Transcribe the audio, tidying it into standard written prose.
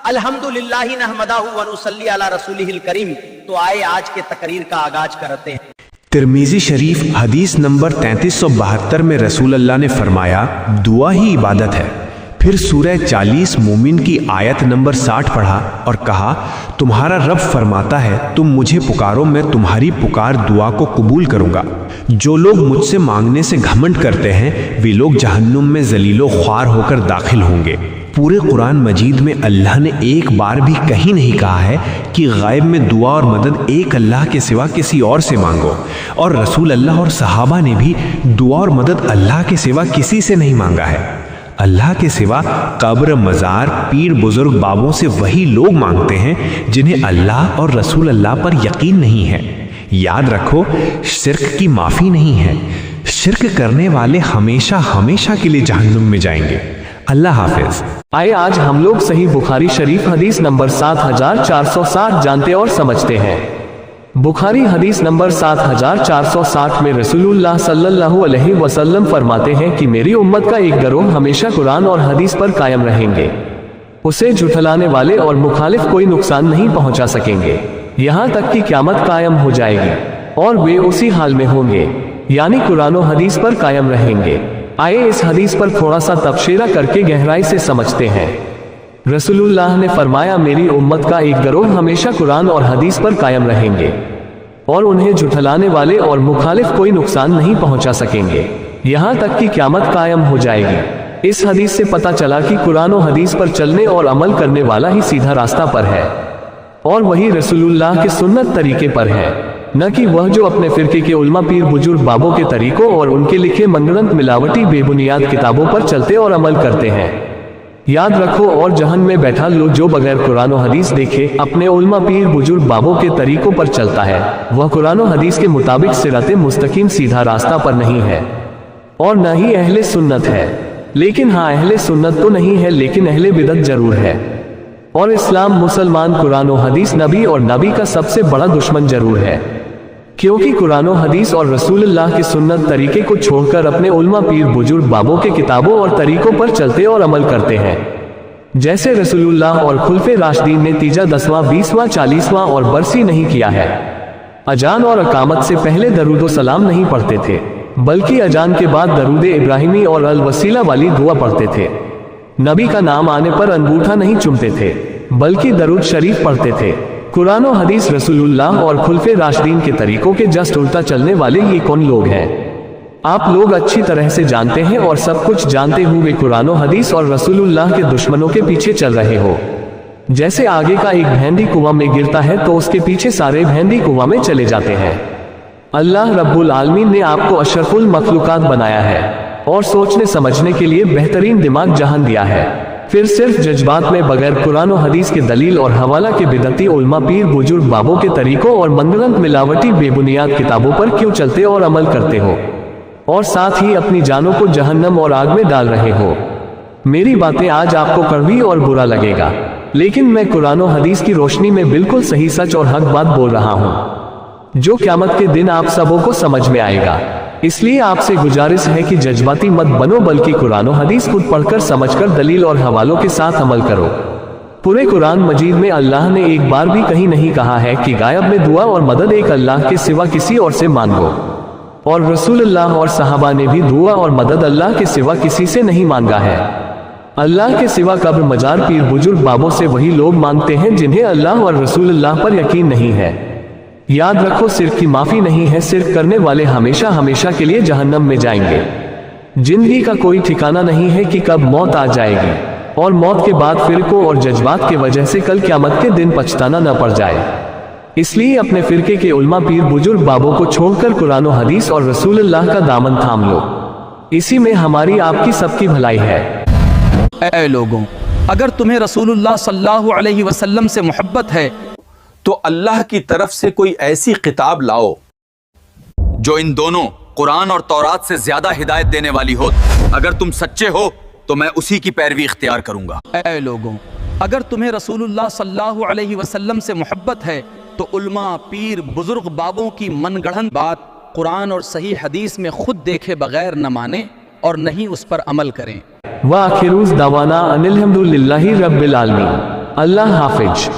الحمدللہ نحمدہ و نصلی علی رسولہ الکریم۔ تو آئے آج کے تقریر کا آغاز کرتے ہیں۔ ترمذی شریف حدیث نمبر 3372 میں رسول اللہ نے فرمایا دعا ہی عبادت ہے۔ پھر سورہ 40 مومن کی آیت نمبر 60 پڑھا اور کہا تمہارا رب فرماتا ہے تم مجھے پکارو میں تمہاری پکار دعا کو قبول کروں گا۔ جو لوگ مجھ سے مانگنے سے گھمنڈ کرتے ہیں وہ لوگ جہنم میں ذلیل و خوار ہو کر داخل ہوں گے۔ پورے قرآن مجید میں اللہ نے ایک بار بھی کہیں نہیں کہا ہے کہ غائب میں دعا اور مدد ایک اللہ کے سوا کسی اور سے مانگو، اور رسول اللہ اور صحابہ نے بھی دعا اور مدد اللہ کے سوا کسی سے نہیں مانگا ہے۔ اللہ کے سوا قبر، مزار، پیر بزرگ بابوں سے وہی لوگ مانگتے ہیں جنہیں اللہ اور رسول اللہ پر یقین نہیں ہے۔ یاد رکھو شرک کی معافی نہیں ہے، شرک کرنے والے ہمیشہ ہمیشہ کے لیے جہنم میں جائیں گے۔ اللہ حافظ۔ آئے آج ہم لوگ صحیح بخاری شریف حدیث نمبر 7460 جانتے اور سمجھتے ہیں۔ بخاری حدیث نمبر 7460 میں رسول اللہ صلی اللہ علیہ وسلم فرماتے ہیں کہ میری امت کا ایک گروہ ہمیشہ قرآن اور حدیث پر قائم رہیں گے، اسے جھٹلانے والے اور مخالف کوئی نقصان نہیں پہنچا سکیں گے یہاں تک کہ قیامت قائم ہو جائے گی، اور وہ اسی حال میں ہوں گے، یعنی قرآن و حدیث پر قائم رہیں گے۔ آئے اس حدیث پر تھوڑا سا تبصرہ کر کے گہرائی سے سمجھتے ہیں۔ رسول اللہ نے فرمایا میری امت کا ایک گروہ ہمیشہ قرآن اور حدیث پر قائم رہیں گے، اور انہیں جھٹلانے والے اور مخالف کوئی نقصان نہیں پہنچا سکیں گے یہاں تک کہ قیامت قائم ہو جائے گی۔ اس حدیث سے پتہ چلا کہ قرآن و حدیث پر چلنے اور عمل کرنے والا ہی سیدھا راستہ پر ہے، اور وہی رسول اللہ کے سنت طریقے پر ہے، نہ کہ وہ جو اپنے فرقے کے علماء پیر بزرگ بابوں کے طریقوں اور ان کے لکھے منگڑنت ملاوٹی بے بنیاد کتابوں پر چلتے اور عمل کرتے ہیں۔ یاد رکھو اور جہن میں بیٹھا لو جو بغیر قرآن و حدیث دیکھے اپنے علماء پیر بزرگ بابوں کے طریقوں پر چلتا ہے وہ قرآن و حدیث کے مطابق صراط مستقیم سیدھا راستہ پر نہیں ہے، اور نہ ہی اہل سنت ہے۔ لیکن ہاں اہل سنت تو نہیں ہے لیکن اہل بدعت ضرور ہے، اور اسلام مسلمان قرآن و حدیث نبی اور نبی کا سب سے بڑا دشمن ضرور ہے، کیونکہ قرآن و حدیث اور رسول اللہ کے سنت طریقے کو چھوڑ کر اپنے علماء پیر بزرگ بابوں کے کتابوں اور طریقوں پر چلتے اور عمل کرتے ہیں، جیسے رسول اللہ اور خلفائے راشدین نے تیجا 10واں 20واں 40واں اور برسی نہیں کیا ہے۔ اذان اور اقامت سے پہلے درود و سلام نہیں پڑھتے تھے، بلکہ اذان کے بعد درود ابراہیمی اور الوسیلہ والی دعا پڑھتے تھے۔ نبی کا نام آنے پر انگوٹھا نہیں چومتے تھے بلکہ درود شریف پڑھتے تھے۔ قرآن و حدیث رسول اللہ اور خلفائے راشدین کے طریقوں کے جسٹ الٹا چلنے والے یہ کون لوگ ہیں؟ آپ لوگ اچھی طرح سے جانتے ہیں، اور سب کچھ جانتے ہوئے قرآن و حدیث اور رسول اللہ کے دشمنوں کے پیچھے چل رہے ہو۔ جیسے آگے کا ایک بھینڈی کنواں میں گرتا ہے تو اس کے پیچھے سارے بھینڈی کنواں میں چلے جاتے ہیں۔ اللہ رب العالمین نے آپ کو اشرف المخلوقات بنایا ہے اور سوچنے سمجھنے کے لیے بہترین دماغ جہان دیا ہے، پھر صرف جذبات میں بغیر قرآن و حدیث کے دلیل اور حوالہ کے بدعتی علماء پیر بزرگ بابوں کے طریقوں اور منگڑنت ملاوٹی بے بنیاد کتابوں پر کیوں چلتے اور عمل کرتے ہو، اور ساتھ ہی اپنی جانوں کو جہنم اور آگ میں ڈال رہے ہو؟ میری باتیں آج آپ کو کڑوی اور برا لگے گا، لیکن میں قرآن و حدیث کی روشنی میں بالکل صحیح سچ اور حق بات بول رہا ہوں، جو قیامت کے دن آپ سبوں کو سمجھ میں آئے گا۔ اس لیے آپ سے گزارش ہے کہ جذباتی مت بنو بلکہ قرآن و حدیث خود پڑھ کر سمجھ کر دلیل اور حوالوں کے ساتھ عمل کرو۔ پورے قرآن مجید میں اللہ نے ایک بار بھی کہیں نہیں کہا ہے کہ غائب میں دعا اور مدد ایک اللہ کے سوا کسی اور سے مانگو، اور رسول اللہ اور صحابہ نے بھی دعا اور مدد اللہ کے سوا کسی سے نہیں مانگا ہے۔ اللہ کے سوا قبر، مزار، پیر بزرگ بابوں سے وہی لوگ مانگتے ہیں جنہیں اللہ اور رسول اللہ پر یقین نہیں ہے۔ یاد رکھو شرک کی معافی نہیں ہے، شرک کرنے والے ہمیشہ ہمیشہ کے لیے جہنم میں جائیں گے۔ زندگی کا کوئی ٹھکانہ نہیں ہے کہ کب موت آ جائے گی، اور موت کے بعد فرقوں اور جذبات کی وجہ سے کل قیامت کے دن پچھتانا نہ پڑ جائے۔ اس لیے اپنے فرقے کے علماء پیر بزرگ بابوں کو چھوڑ کر قرآن و حدیث اور رسول اللہ کا دامن تھام لو، اسی میں ہماری آپ کی سب کی بھلائی ہے۔ اے لوگوں، اگر تمہیں رسول اللہ صلی اللہ علیہ وسلم سے محبت ہے تو اللہ کی طرف سے کوئی ایسی کتاب لاؤ جو ان دونوں قرآن اور تورات سے زیادہ ہدایت دینے والی ہو۔ اگر تم سچے ہو تو میں اسی کی پیروی اختیار کروں گا۔ اے لوگوں، اگر تمہیں رسول اللہ صلی اللہ علیہ وسلم سے محبت ہے تو علماء، پیر، بزرگ بابوں کی من گڑھن بات قرآن اور صحیح حدیث میں خود دیکھے بغیر نہ مانیں اور نہ ہی اس پر عمل کریں۔ وآخر دعوانا ان الحمد للہ رب العالمین۔ اللہ حافظ.